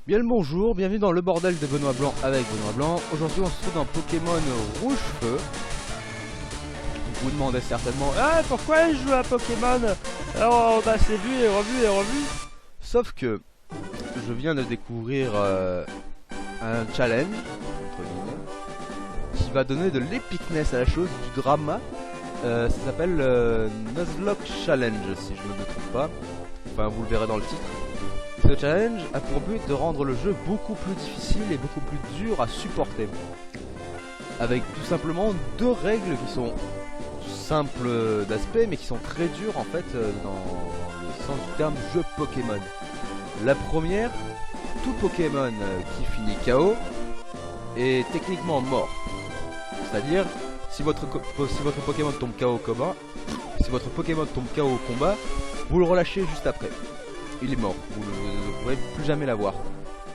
Bien le bonjour, bienvenue dans le bordel de Benoît Blanc avec Benoît Blanc. Aujourd'hui on se trouve dans Pokémon Rouge Feu. Vous vous demandez certainement pourquoi je joue à Pokémon alors bah c'est vu et revu et revu. Sauf que je viens de découvrir un challenge entre guillemets, qui va donner de l'épicness à la chose, du drama. Ça s'appelle Nuzlocke Challenge si je ne me trompe pas. Enfin vous le verrez dans le titre. Ce challenge a pour but de rendre le jeu beaucoup plus difficile et beaucoup plus dur à supporter. Avec tout simplement deux règles qui sont simples d'aspect mais qui sont très dures en fait dans le sens du terme jeu Pokémon. La première, tout Pokémon qui finit KO est techniquement mort. C'est-à-dire si votre Pokémon tombe KO au combat, au combat, vous le relâchez juste après. Il est mort, vous ne pourrez plus jamais l'avoir.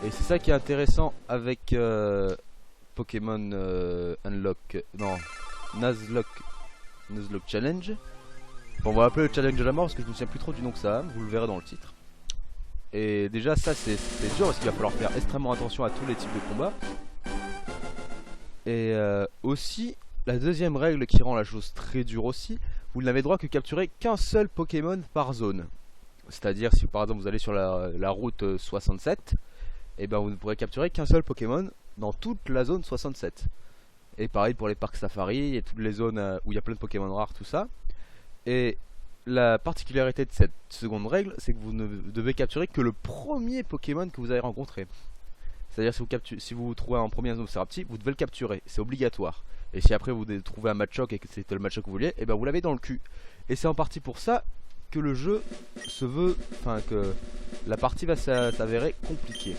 Et c'est ça qui est intéressant avec Pokémon Nuzlocke Challenge. Bon, on va appeler le challenge de la mort parce que je ne me souviens plus trop du nom que ça a, vous le verrez dans le titre. Et déjà ça c'est dur parce qu'il va falloir faire extrêmement attention à tous les types de combats. Et aussi, la deuxième règle qui rend la chose très dure aussi, vous n'avez droit que capturer qu'un seul Pokémon par zone. C'est-à-dire si par exemple vous allez sur la route 67, et ben vous ne pourrez capturer qu'un seul Pokémon dans toute la zone 67. Et pareil pour les parcs safari et toutes les zones où il y a plein de Pokémon rares, tout ça. Et la particularité de cette seconde règle, c'est que vous ne devez capturer que le premier Pokémon que vous avez rencontré. C'est-à-dire si vous trouvez un premier Nuzlocke, vous devez le capturer, c'est obligatoire. Et si après vous trouvez un Machoke et que c'était le Machoke que vous vouliez, et ben vous l'avez dans le cul. Et c'est en partie pour ça que le jeu se veut, enfin que la partie va s'avérer compliquée.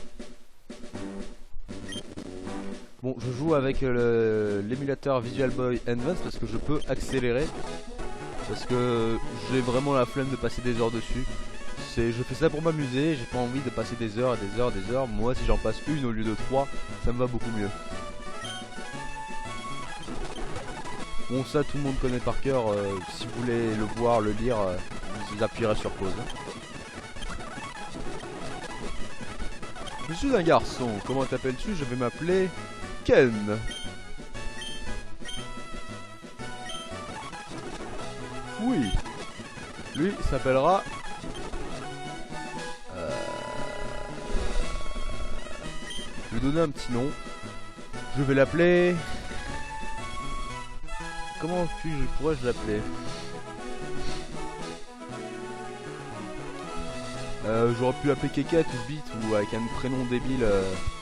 Bon, je joue avec l'émulateur Visual Boy Advance parce que je peux accélérer, parce que j'ai vraiment la flemme de passer des heures dessus. Je fais ça pour m'amuser, j'ai pas envie de passer des heures et des heures et des heures. Moi si j'en passe une au lieu de 3, ça me va beaucoup mieux. Bon, ça tout le monde connaît par cœur, si vous voulez le voir, le lire, vous appuierez sur pause. Je suis un garçon, comment t'appelles-tu? Je vais m'appeler Ken. Oui. Lui s'appellera... Je vais donner un petit nom. Je vais l'appeler... Comment pourrais-je l'appeler? J'aurais pu l'appeler Kekat ou Beat ou avec un prénom débile,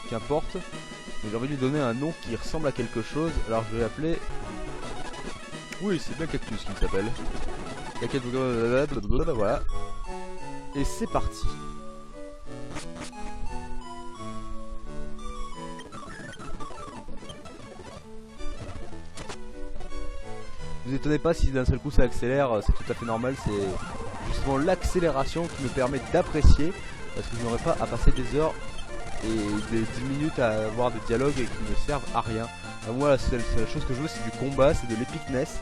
qu'importe. Mais j'ai envie de lui donner un nom qui ressemble à quelque chose. Alors je vais l'appeler... Oui, c'est bien Cactus qu'il s'appelle. Voilà. Et c'est parti. Ne vous étonnez pas si d'un seul coup ça accélère, c'est tout à fait normal, c'est justement l'accélération qui me permet d'apprécier, parce que je n'aurai pas à passer des heures et des 10 minutes à avoir des dialogues qui ne servent à rien. Moi la seule chose que je veux c'est du combat, c'est de l'epicness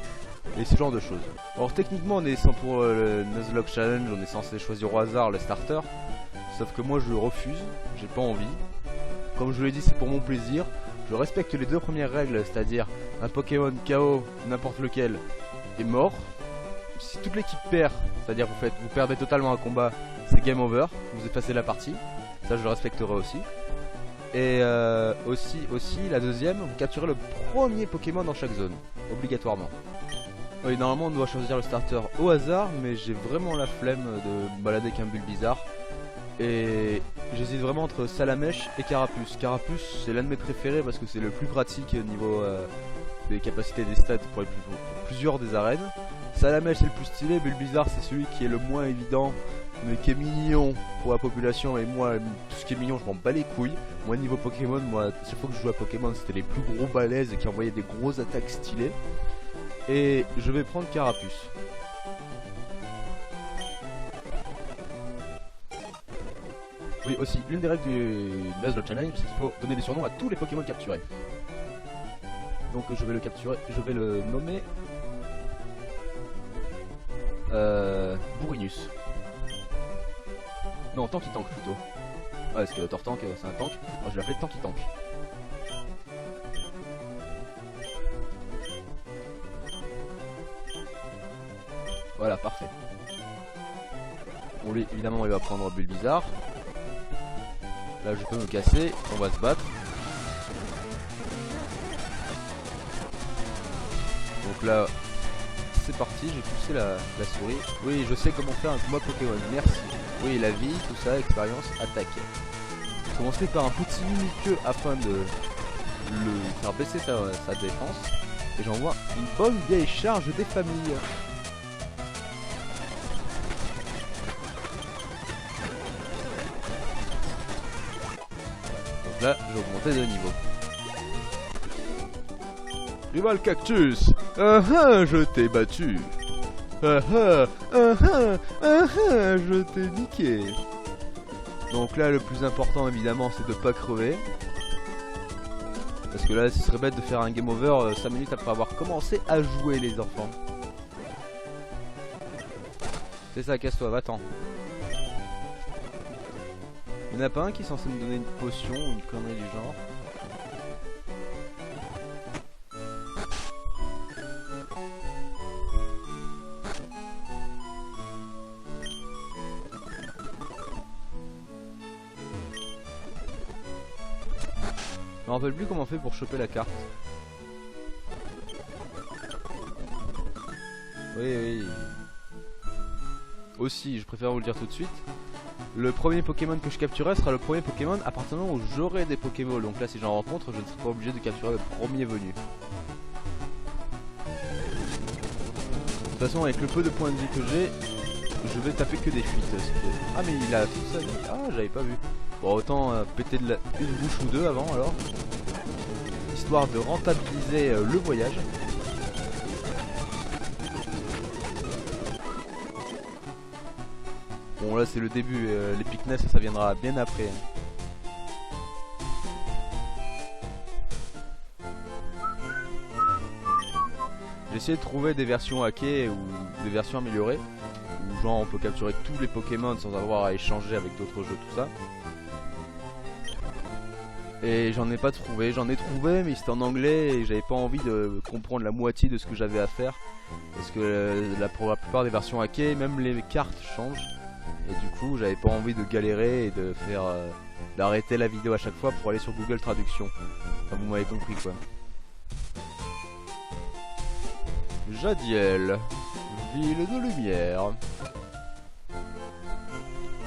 et ce genre de choses. Alors techniquement on est pour le Nuzlocke Challenge, on est censé choisir au hasard le starter, sauf que moi je refuse, j'ai pas envie. Comme je vous l'ai dit, c'est pour mon plaisir. Je respecte les deux premières règles, c'est-à-dire un Pokémon KO, n'importe lequel, est mort. Si toute l'équipe perd, c'est-à-dire vous perdez totalement un combat, c'est game over, vous effacez la partie. Ça je le respecterai aussi. Et aussi la deuxième, vous capturez le premier Pokémon dans chaque zone, obligatoirement. Oui, normalement on doit choisir le starter au hasard, mais j'ai vraiment la flemme de me balader qu'un Bulbizarre. Et j'hésite vraiment entre Salamèche et Carapuce. Carapuce c'est l'un de mes préférés parce que c'est le plus pratique au niveau des capacités des stats pour plusieurs des arènes. Salamèche c'est le plus stylé, Bulbizarre c'est celui qui est le moins évident mais qui est mignon pour la population. Et moi tout ce qui est mignon je m'en bats les couilles. Moi niveau Pokémon, chaque fois que je joue à Pokémon c'était les plus gros balèzes qui envoyaient des grosses attaques stylées. Et je vais prendre Carapuce. Oui, aussi, l'une des règles du Nuzlocke Challenge, c'est qu'il faut donner des surnoms à tous les Pokémon capturés. Donc je vais le capturer, je vais le nommer Bourrinus. Non, Tanky Tank plutôt. Ouais, Skeletor Tank, c'est un tank. Moi je l'appelais Tanky Tank. Voilà, parfait. Bon, lui, évidemment, il va prendre Bulbizarre. Là, je peux me casser. On va se battre. Donc là, c'est parti. J'ai poussé la souris. Oui, je sais comment faire un combat Pokémon. Merci. Oui, la vie, tout ça, expérience, attaque. J'ai commencé par un petit mini-queue afin de le faire baisser sa défense. Et j'envoie une bonne vieille charge des familles. Donc là, j'ai augmenté de niveau. Viva le cactus! Je t'ai battu! Je t'ai niqué! Donc là, le plus important évidemment, c'est de pas crever. Parce que là, ce serait bête de faire un game over 5 minutes après avoir commencé à jouer, les enfants. C'est ça, casse-toi, va-t'en. Il n'y en a pas un qui est censé me donner une potion ou une connerie du genre. Je me rappelle plus comment on fait pour choper la carte. Oui. Aussi, je préfère vous le dire tout de suite. Le premier Pokémon que je capturerai sera le premier Pokémon à partir du moment où j'aurai des Pokéballs. Donc là, si j'en rencontre, je ne serai pas obligé de capturer le premier venu. De toute façon, avec le peu de points de vie que j'ai, je vais taper que des fuites. Ah, mais il a tout ça. Ah, j'avais pas vu. Bon, autant péter de une bouche ou deux avant alors. Histoire de rentabiliser le voyage. Bon là c'est le début, l'épicness ça viendra bien après. J'ai essayé de trouver des versions hackées ou des versions améliorées. Où genre on peut capturer tous les Pokémon sans avoir à échanger avec d'autres jeux, tout ça. Et j'en ai pas trouvé, j'en ai trouvé mais c'était en anglais et j'avais pas envie de comprendre la moitié de ce que j'avais à faire. Parce que pour la plupart des versions hackées, même les cartes changent. Et du coup j'avais pas envie de galérer et de faire d'arrêter la vidéo à chaque fois pour aller sur Google Traduction. Enfin vous m'avez compris quoi. Jadiel, ville de lumière.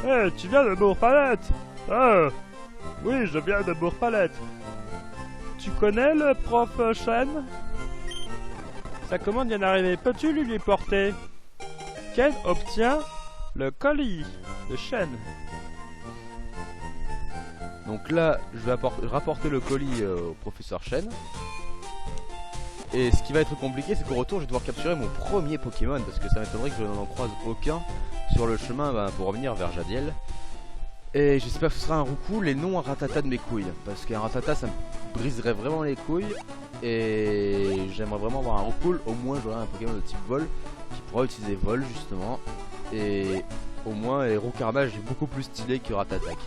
Hey, tu viens de Bourg-Palette? Ah, oui, je viens de Bourg-Palette. Tu connais le prof Chen? Sa commande vient d'arriver, peux-tu lui porter? Ken obtient le colis de Chen. Donc là, je vais rapporter le colis au professeur Chen. Et ce qui va être compliqué, c'est qu'au retour, je vais devoir capturer mon premier Pokémon. Parce que ça m'étonnerait que je n'en croise aucun sur le chemin pour revenir vers Jadiel. Et j'espère que ce sera un Roucoule et non un Rattata de mes couilles. Parce qu'un Rattata, ça me briserait vraiment les couilles. Et j'aimerais vraiment avoir un Roucoule. Au moins, j'aurai un Pokémon de type vol qui pourra utiliser vol, justement. Et au moins, Héros Carnage est beaucoup plus stylé que Rattatak.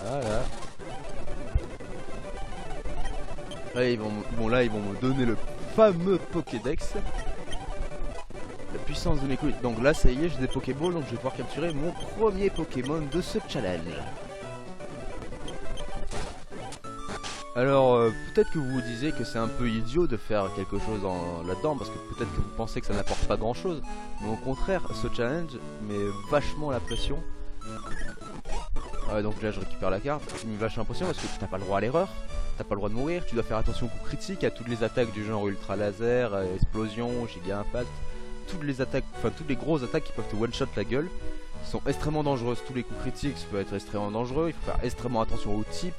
Voilà. Là, ils vont me donner le fameux Pokédex. La puissance de mes couilles. Donc là, ça y est, j'ai des Pokéballs, donc je vais pouvoir capturer mon premier Pokémon de ce challenge. Alors, peut-être que vous vous disiez que c'est un peu idiot de faire quelque chose là-dedans, parce que peut-être que vous pensez que ça n'apporte pas grand-chose. Mais au contraire, ce challenge met vachement la pression. Ouais, donc là, je récupère la carte. Il met vachement la pression parce que tu n'as pas le droit à l'erreur. T'as pas le droit de mourir, tu dois faire attention aux coups critiques, à toutes les attaques du genre ultra laser, explosion, giga impact. Toutes les attaques, enfin toutes les grosses attaques qui peuvent te one shot la gueule sont extrêmement dangereuses. Tous les coups critiques peuvent être extrêmement dangereux. Il faut faire extrêmement attention au type.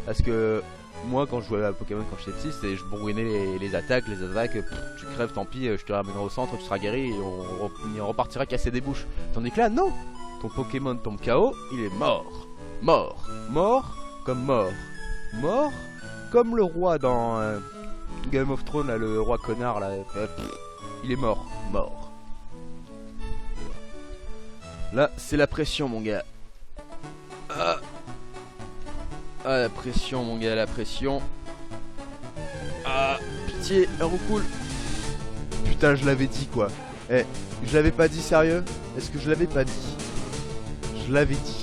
Parce que moi quand je jouais à Pokémon quand j'étais petit, c'est je bourrinais les attaques, tu crèves, tant pis, je te ramènerai au centre, tu seras guéri et on repartira casser des bouches. Tandis que là non, ton Pokémon tombe KO, il est mort. Mort comme mort. Mort comme le roi dans Game of Thrones, là, le roi connard là, il est mort. Là c'est la pression mon gars. Ah, la pression mon gars, la pression. Ah, pitié, un roucoule. Putain, je l'avais dit quoi. Eh, je l'avais pas dit sérieux? Est-ce que je l'avais pas dit? Je l'avais dit.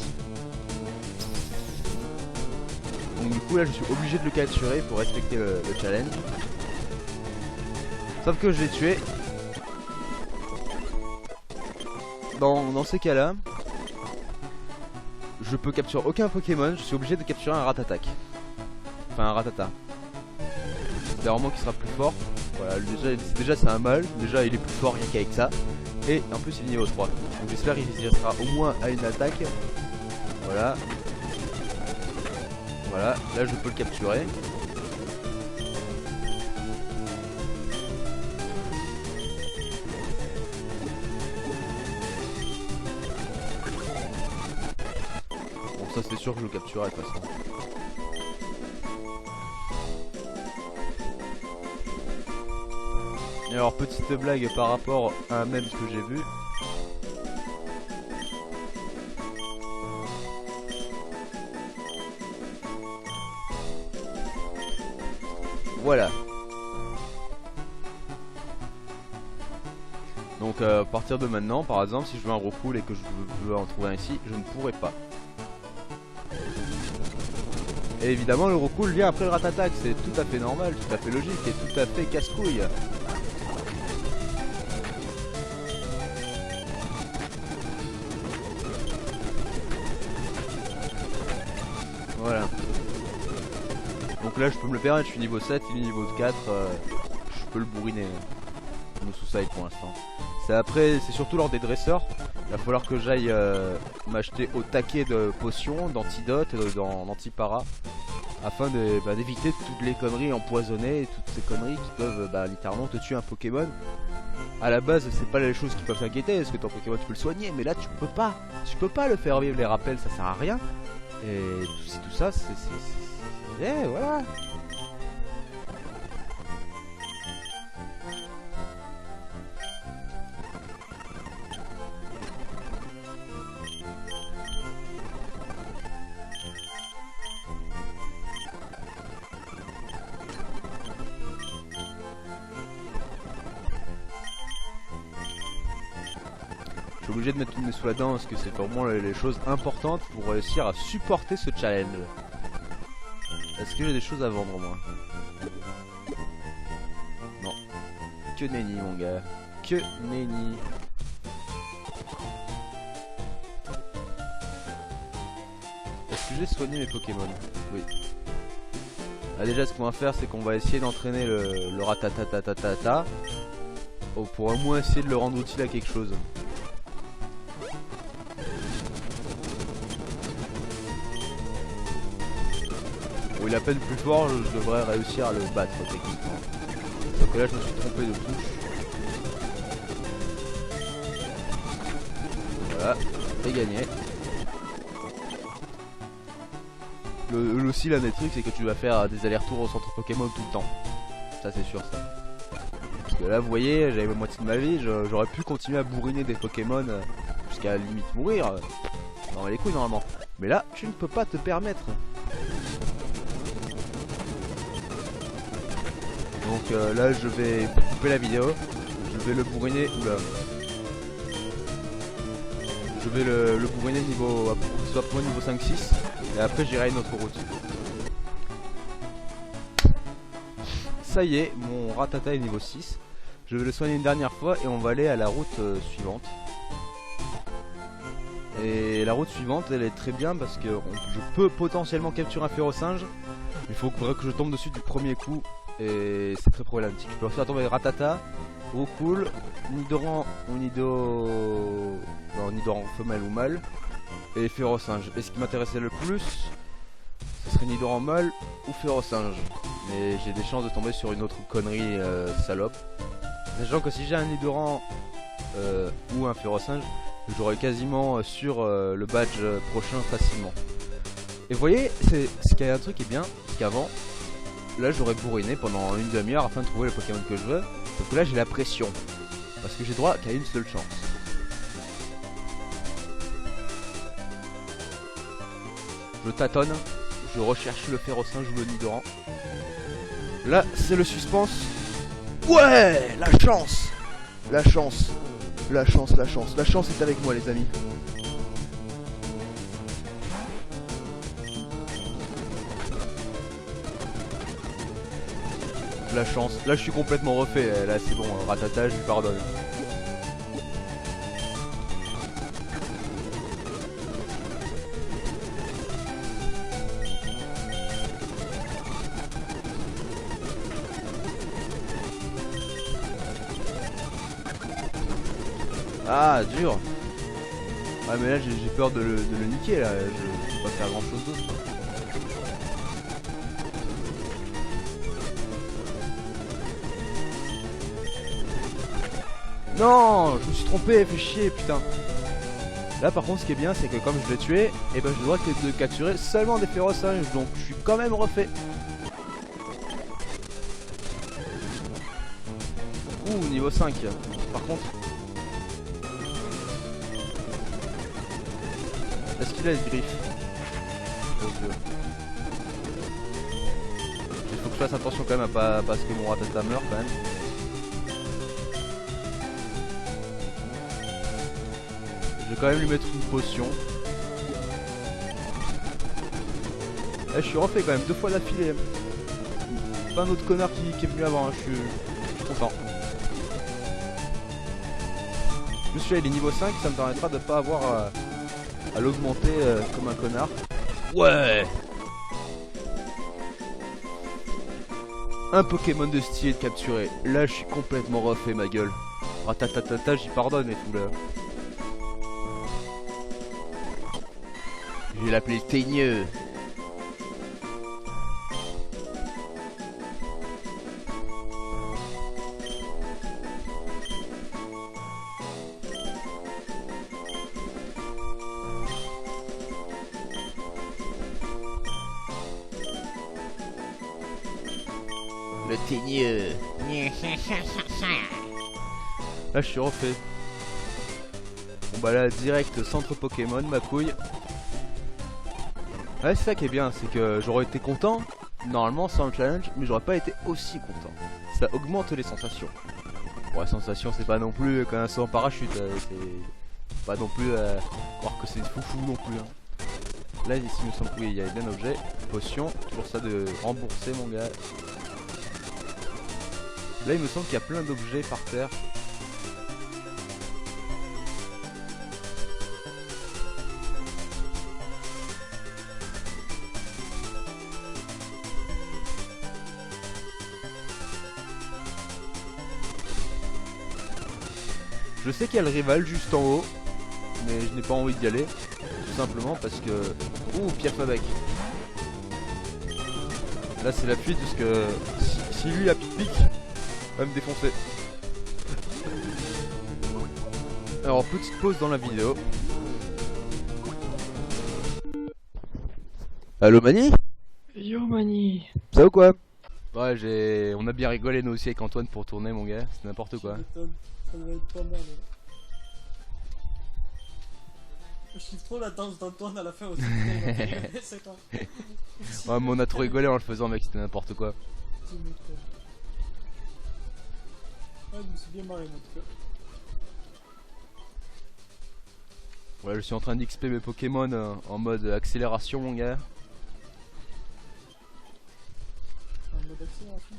Donc du coup là je suis obligé de le capturer pour respecter le challenge. Sauf que je l'ai tué. Dans ces cas là, je peux capturer aucun Pokémon, je suis obligé de capturer un Ratatak. Enfin un Ratata. C'est vraiment qui sera plus fort. Voilà, déjà c'est un mâle, déjà il est plus fort rien qu'avec ça. Et en plus il est niveau 3. Donc j'espère qu'il résistera au moins à une attaque. Voilà. Voilà, là je peux le capturer. Bon ça c'est sûr que je le capturerai de toute façon. Et alors petite blague par rapport à un mème que j'ai vu. Voilà. Donc à partir de maintenant, par exemple, si je veux un Roucoule et que je veux en trouver un ici, je ne pourrai pas. Et évidemment le Roucoule vient après le Ratatak, c'est tout à fait normal, tout à fait logique et tout à fait casse-couille. Voilà. Donc là je peux me le permettre, je suis niveau 7, il est niveau 4, je peux le bourriner. Nous sous-side pour l'instant. C'est après, c'est surtout lors des dresseurs. Il va falloir que j'aille m'acheter au taquet de potions, d'antidotes, d'antipara, afin d'éviter toutes les conneries empoisonnées et toutes ces conneries qui peuvent littéralement te tuer un Pokémon. À la base, c'est pas les choses qui peuvent t'inquiéter, parce que ton Pokémon tu peux le soigner, mais là tu peux pas le faire vivre, les rappels ça sert à rien. Et tout ça, c'est voilà. Je suis obligé de mettre tout le nez sous la dent parce que c'est vraiment les choses importantes pour réussir à supporter ce challenge. Est-ce que j'ai des choses à vendre moi? Non. Que nenni mon gars. Que nenni. Est-ce que j'ai soigné mes Pokémon? Oui. Ah, déjà ce qu'on va faire c'est qu'on va essayer d'entraîner le Ratatatatata pour au moins essayer de le rendre utile à quelque chose. Bon, il est à peine plus fort, je devrais réussir à le battre techniquement. Sauf que là je me suis trompé de touche. Voilà, et gagné. Aussi l'un des trucs c'est que tu vas faire des allers-retours au centre Pokémon tout le temps. Ça c'est sûr ça. Parce que là vous voyez, j'avais la moitié de ma vie, j'aurais pu continuer à bourriner des Pokémon jusqu'à la limite mourir. Dans les couilles normalement. Mais là tu ne peux pas te permettre. Donc là je vais couper la vidéo. Je vais le bourriner. Oula. Je vais le bourriner niveau. Pour qu'il soit pour moi niveau 5-6. Et après j'irai à une autre route. Ça y est, mon Ratata est niveau 6. Je vais le soigner une dernière fois et on va aller à la route suivante. Et la route suivante elle est très bien parce que je peux potentiellement capturer un Férosinge. Il faudrait que je tombe dessus du premier coup. Et c'est très problématique. Je peux aussi tomber Ratata, Roucoule, Nidoran ou Nidoran femelle ou mâle. Et Férosinge. Et ce qui m'intéressait le plus, ce serait Nidoran mâle ou Férosinge. Mais j'ai des chances de tomber sur une autre connerie salope. Sachant que si j'ai un Nidoran ou un Férosinge, j'aurai quasiment sur le badge prochain facilement. Et vous voyez, ce qu'il y a un truc qui est bien, c'est qu'avant, là j'aurais bourriné pendant une demi-heure afin de trouver le Pokémon que je veux. Sauf que là j'ai la pression. Parce que j'ai droit qu'à une seule chance. Je tâtonne, je recherche le Férocinge ou le Nidoran. Là c'est le suspense. Ouais, la chance. La chance. La chance, la chance. La chance est avec moi les amis. La chance. Là je suis complètement refait. Là c'est bon, Rattata, je lui pardonne. Ah, dur. Ah mais là j'ai peur de le niquer là. Je peux pas faire grand chose d'autre. Non, je me suis trompé, fait chier, putain. Là par contre ce qui est bien c'est que comme je l'ai tué, et ben je dois capturer seulement des Férocinges, donc je suis quand même refait. Ouh, niveau 5. Par contre, est-ce qu'il a des griffes? Il faut que je fasse attention quand même à pas ce que mon Rattata meurt quand même. Je vais quand même lui mettre une potion. Là je suis refait quand même 2 fois d'affilée. Pas un autre connard qui est venu avant, hein. Je suis content. Je me suis là, il est niveau 5, ça me permettra de pas avoir à l'augmenter comme un connard. Ouais. Un Pokémon de style capturé. Là je suis complètement refait ma gueule. Ratatatata, j'y pardonne et tout là. Je vais l'appeler Teigneux. Le Teigneux. Là je suis refait. Bon bah là direct centre Pokémon, ma couille. Ouais, c'est ça qui est bien, c'est que j'aurais été content normalement sans le challenge, mais j'aurais pas été aussi content. Ça augmente les sensations. Bon, la sensation c'est pas non plus quand un saut en parachute, c'est pas non plus croire que c'est foufou non plus. Hein. Là ici il me semble qu'il y a un objet, potion, pour ça de rembourser mon gars. Là il me semble qu'il y a plein d'objets par terre. Je sais qu'il y a le rival juste en haut, mais je n'ai pas envie d'y aller, tout simplement parce que... Ouh, Pierre Fabec. Là c'est la fuite parce que si lui a pique, va me défoncer. Alors petite pause dans la vidéo. Allo Mani? Yo Mani. Ça va ou quoi? Ouais, on a bien rigolé nous aussi avec Antoine pour tourner mon gars, c'est n'importe quoi. Ça devait être pas mal. Je kiffe trop la danse d'Antoine à la fin aussi. C'est quoi? Ouais mais on a trop rigolé en le faisant mec, c'était n'importe quoi. Ouais, je me suis bien marré en tout cas. Ouais, je suis en train d'XP mes Pokémon en mode accélération mon gars. En mode accélération.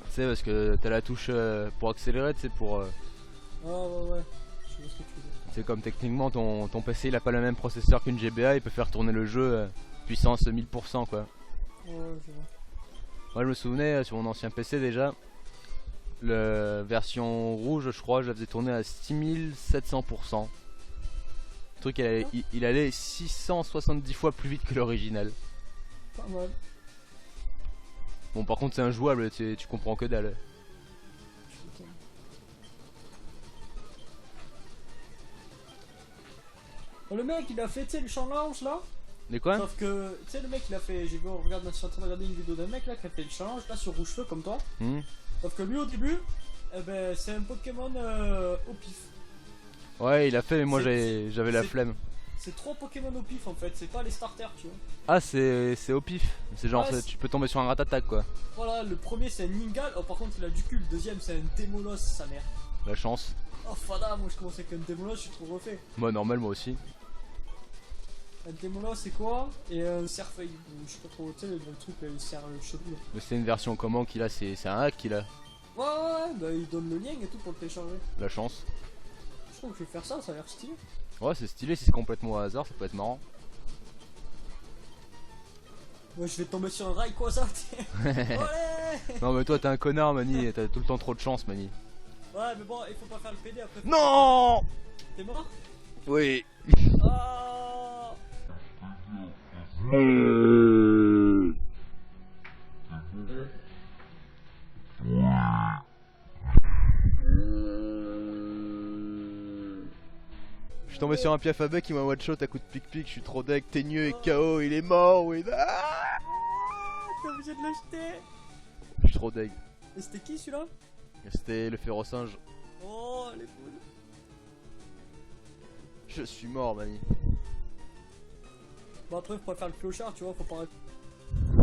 Tu sais parce que t'as la touche pour accélérer, tu sais pour... Ah ouais, je vois ce que tu veux dire. C'est comme techniquement ton PC il a pas le même processeur qu'une GBA, il peut faire tourner le jeu puissance 1000% quoi. Ouais, je vois. Moi je me souvenais sur mon ancien PC déjà, la version rouge je crois je la faisais tourner à 6700%. Le truc il allait 670 fois plus vite que l'original. Pas mal. Bon par contre c'est injouable, tu comprends que dalle. Oh, le mec il a fait tu sais le champ lounge là. Mais quoi? Sauf que, tu sais, le mec il a fait. J'ai vu, je suis en train de regarder une vidéo d'un mec là qui a fait le challenge là sur rouge feu comme toi. Hmm. Sauf que lui au début, eh ben, c'est un Pokémon au pif. Ouais, il a fait, mais moi C'est- j'avais la c'est- flemme. C'est 3 Pokémon au pif en fait, c'est pas les starters, tu vois. Ah, c'est au pif. C'est genre, Ouais, tu peux tomber sur un rat-attaque quoi. Voilà, le premier c'est un Ningal, oh par contre il a du cul, le deuxième c'est un Démolos, sa mère. La chance. Oh fada, moi je commence avec un Démolos, je suis trop refait. Moi, normal, moi aussi. Un Démolos c'est quoi? Et un Cerfeuil, je sais pas trop, tu sais, le truc là, il sert le chelou là. Mais c'est une version comment qu'il a? C'est un hack qu'il a. Ouais, bah il donne le lien et tout pour le télécharger. La chance. Je trouve que je vais faire ça, ça a l'air stylé. Ouais, c'est stylé, si c'est complètement au hasard, ça peut être marrant. Ouais, je vais tomber sur un Rayquaza, tiens. Allez. Non, mais toi, t'es un connard, Mani. T'as tout le temps trop de chance, Mani. Ouais, mais bon, il faut pas faire le PD après. Non! T'es mort? Oui. Ah. Je suis tombé sur un Piafabé qui m'a one shot à coup de pic-pic. Je suis trop deck, Teigneux est KO, il est mort. Oui. Ah, T'es obligé de l'acheter. je suis trop deg. Et c'était qui celui-là? C'était le férocinge. Oh, les boules. Je suis mort, Mani. Bon, après, faut pas faire le clochard, tu vois, faut pas.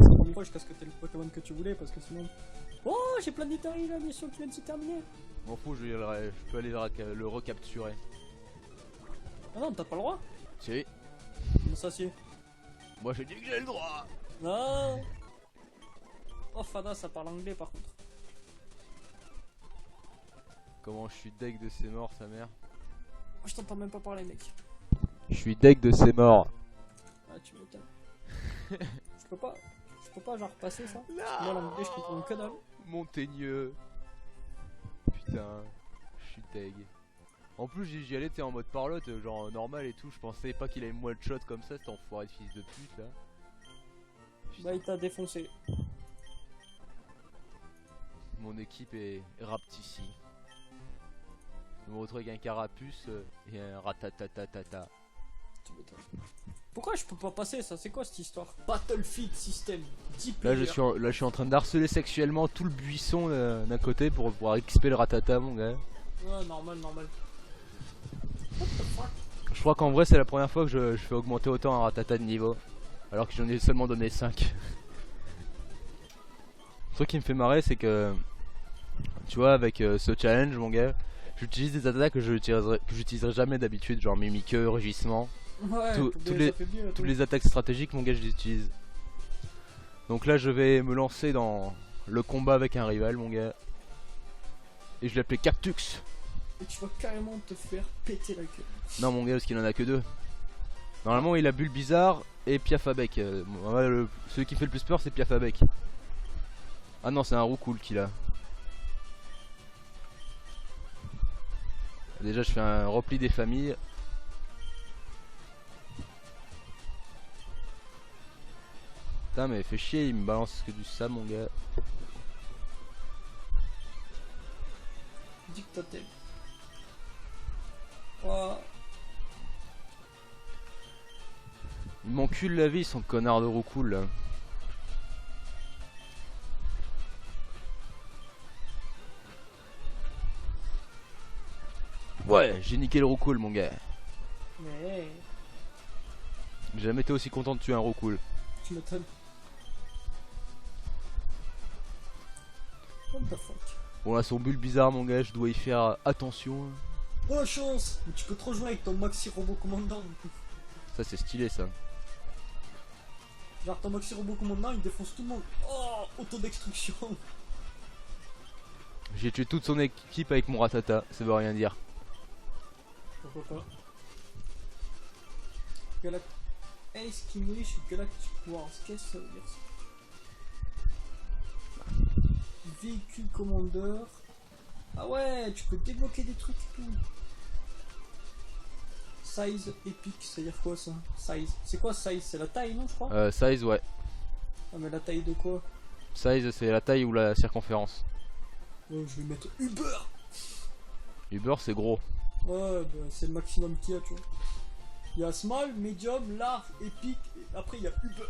C'est la première fois jusqu'à ce que t'aies le Pokémon que tu voulais, parce que sinon. Oh, j'ai plein d'Itari, la mission qui vient de se terminer. M'en fous, je peux aller le recapturer. Ah non, t'as pas le droit. Si. Comment ça, si? Moi j'ai dit que j'ai le droit. Non. Oh, Fada, ça parle anglais par contre. Comment je suis deg de ces morts, sa mère. Oh, je t'entends même pas parler, mec. Je suis deg de ces morts. Ah, tu m'étonnes. Je peux pas genre passer ça? Moi, l'anglais, je comprends que dalle. Montaigneux. Putain, je suis deg. En plus j'y allais, t'es en mode parlotte, genre normal et tout. Je pensais pas qu'il allait me one shot comme ça, cet enfoiré de fils de pute là. Bah, il t'a défoncé. Mon équipe est raptici. Je me retrouve avec un carapuce et un ratatatatata. Tu m'étonnes. Pourquoi je peux pas passer ça? C'est quoi cette histoire? Battlefield System 10 Là players. je suis en train d'harceler sexuellement tout le buisson d'un côté pour pouvoir XP le ratata, mon gars. Ouais, normal. What the fuck? Je crois qu'en vrai c'est la première fois que je fais augmenter autant un ratata de niveau. Alors que j'en ai seulement donné 5. Le truc qui me fait marrer c'est que, tu vois, avec ce challenge, mon gars, j'utilise des attaques que j'utiliserai jamais d'habitude, genre mimiqueux, rugissement. Ouais, Toutes les attaques stratégiques, mon gars, je les utilise. Donc là je vais me lancer dans le combat avec un rival, mon gars. Et je l'ai appelé Cactux. Et tu vas carrément te faire péter la gueule. Non, mon gars, parce qu'il en a que 2. Normalement il a Bulbizarre et Piafabec. Celui qui me fait le plus peur c'est Piafabec. Ah non, c'est un Roucoule qu'il a. Déjà je fais un repli des familles. Putain mais fait chier, il me balance que du sale, mon gars. Dis que t'aimes. Oh. Il m'encule la vie, son connard de Roucoule là. Ouais, j'ai niqué le Roucoule, mon gars. Mais J'ai jamais été aussi content de tuer un Roucoule. tu m'étonnes. What the fuck? Bon là son bulle bizarre, mon gars, je dois y faire attention. Oh chance! Mais tu peux trop jouer avec ton maxi robot commandant. Ça c'est stylé ça. Genre ton maxi robot commandant il défonce tout le monde. Oh! Autodestruction! J'ai tué toute son équipe avec mon ratata, ça veut rien dire. Pourquoi pas? Ace Kinglish Galactic Wars, qu'est-ce que ça veut dire ça? Véhicule commandeur. Ah ouais, tu peux débloquer des trucs et tout. Size épique, ça veut dire quoi ça? Size. C'est quoi size? C'est la taille, non, je crois? Size, ouais. Ah, mais la taille de quoi? Size c'est la taille ou la circonférence. Oh, je vais mettre Uber! Uber c'est gros. Ouais, bah, c'est le maximum qu'il y a, tu vois. Il y a small, medium, large, epic, et après il y a Uber.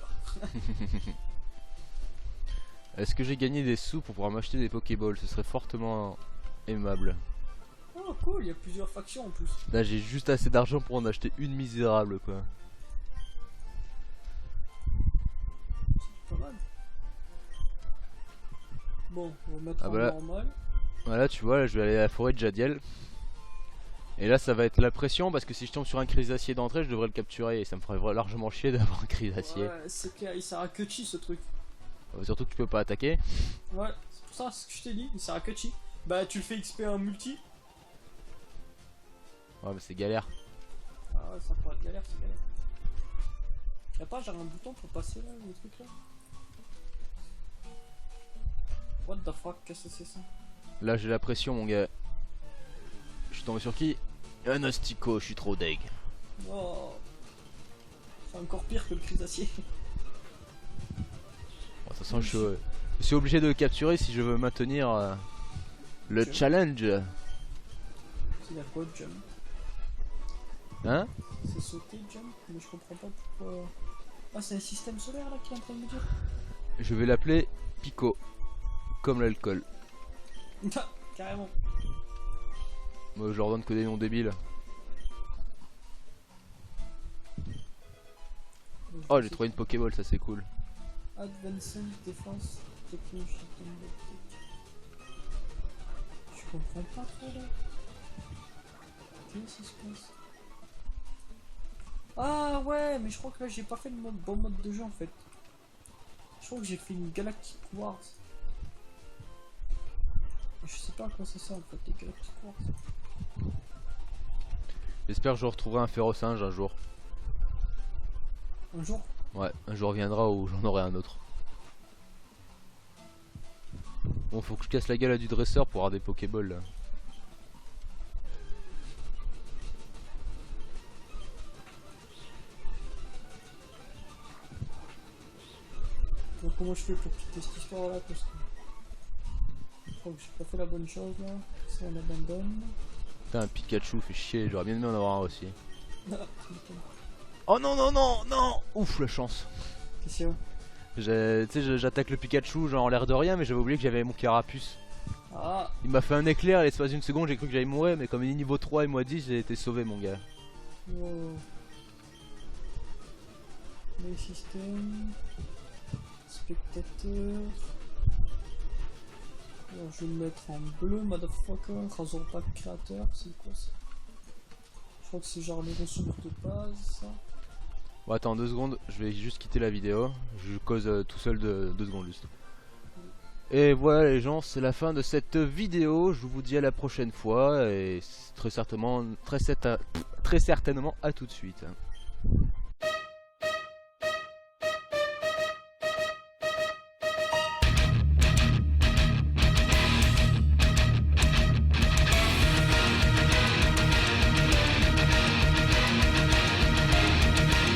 Est-ce que j'ai gagné des sous pour pouvoir m'acheter des Pokéballs? Ce serait fortement aimable. Oh cool, il y a plusieurs factions en plus. Là j'ai juste assez d'argent pour en acheter une misérable quoi. Pas mal. Bon, on va mettre Ah en bah là. normal. Voilà, tu vois, là je vais aller à la forêt de Jadiel. Et là ça va être la pression parce que si je tombe sur un Chrysacier d'entrée, je devrais le capturer et ça me ferait largement chier d'avoir un Chrysacier. Ouais, c'est clair, il sert à que chi ce truc. Surtout que tu peux pas attaquer. Ouais, c'est pour ça ce que je t'ai dit, il sert à que chi. Bah tu le fais XP en multi. Ouais, mais c'est galère. Ah ouais, ça pourrait être galère, c'est galère. Y'a pas genre un bouton pour passer là, le truc là? What the fuck, qu'est-ce que c'est ça? Là j'ai la pression mon gars. Je suis tombé sur qui? Un Astico, je suis trop deg. Oh. C'est encore pire que le Chrysacier. Bon, de toute façon je suis obligé de le capturer si je veux maintenir le Ok. challenge. C'est la quoi, jump? Hein? C'est sauter, jump? Mais je comprends pas pourquoi. Ah, c'est un système solaire là qui est en train de me dire? Je vais l'appeler Pico. Comme l'alcool. Carrément. Moi je leur donne que des noms débiles. Oh j'ai trouvé une Pokéball, ça c'est cool. Advanced Defense Technology Tech. Je comprends pas trop là. Qu'est-ce qui se passe? Ah ouais, mais je crois que là j'ai pas fait le bon mode de jeu en fait. Je crois que j'ai fait une Galactic Wars. Je sais pas à quoi ça sert en fait, les Galactic Wars. J'espère que je retrouverai un Férocinge un jour. Un jour. Ouais, un jour viendra où j'en aurai un autre. Bon, faut que je casse la gueule à du dresseur pour avoir des Pokéballs là. Donc comment je fais pour quitter cette histoire là parce que je crois que j'ai pas fait la bonne chose là. Ça on abandonne. Putain, un Pikachu fait chier, j'aurais bien aimé en avoir un aussi. Ah, ça m'étonne. Oh non non non non. Ouf la chance. Qu'est-ce qu'il y a? Tu sais, j'attaque le Pikachu genre en l'air de rien, mais j'avais oublié que j'avais mon Carapuce. Ah, Il m'a fait un éclair et l'espace d'une seconde j'ai cru que j'allais mourir, mais comme il est niveau 3 et moi 10, j'ai été sauvé mon gars. wow. Les systèmes. Spectateur. Alors je vais le mettre en bleu, motherfucker. Razorback créateur, c'est quoi ça? Je crois que c'est genre les ressources de base, ça. Bon attends 2 secondes, je vais juste quitter la vidéo. Je cause tout seul de 2 secondes juste. Et voilà les gens, c'est la fin de cette vidéo. Je vous dis à la prochaine fois et très certainement à tout de suite.